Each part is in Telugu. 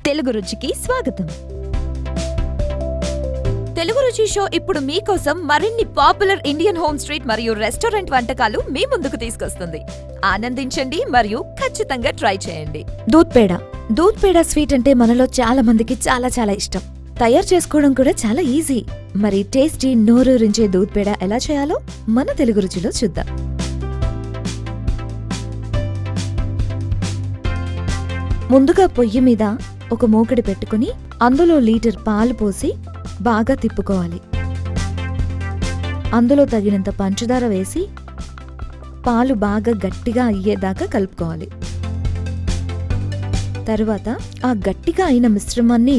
తెలుగు రుచికి స్వాగతం. తెలుగు రుచి షో ఇప్పుడు మీకోసం మరిన్ని పాపులర్ ఇండియన్ హోమ్ స్ట్రీట్ మరియు రెస్టారెంట్ వంటకాలు మీ ముందుకు తీసుకొస్తుంది. ఆనందించండి మరియు ఖచ్చితంగా ట్రై చేయండి. దూద్ పేడ స్వీట్ అంటే మనలో చాలా మందికి చాలా చాలా ఇష్టం. తయారు చేసుకోవడం కూడా చాలా ఈజీ. మరి టేస్టీ నోరూరించే దూద్ పేడ ఎలా చేయాలో మన తెలుగు రుచిలో చూద్దాం. ముందుగా పొయ్యి మీద ఒక మూకుడి పెట్టుకుని అందులో లీటర్ పాలు పోసి బాగా తిప్పుకోవాలి. అందులో తగినంత పంచదార వేసి పాలు బాగా గట్టిగా అయ్యేదాకా కలుపుకోవాలి. తరువాత ఆ గట్టిగా అయిన మిశ్రమాన్ని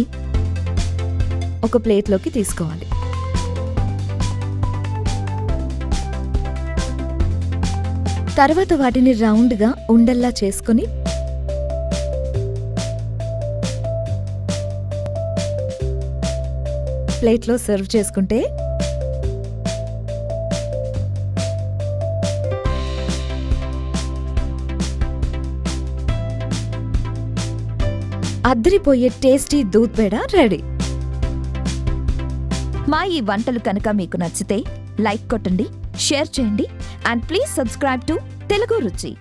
ఒక ప్లేట్లోకి తీసుకోవాలి. తర్వాత వాటిని రౌండ్గా ఉండల్లా చేసుకుని ప్లేట్లో సర్వ్ చేసుకుంటే అద్దరిపోయే టేస్టీ దూద్ పేడ రెడీ. మా ఈ వంటలు కనుక మీకు నచ్చితే లైక్ కొట్టండి, షేర్ చేయండి and please subscribe to Telugu రుచి.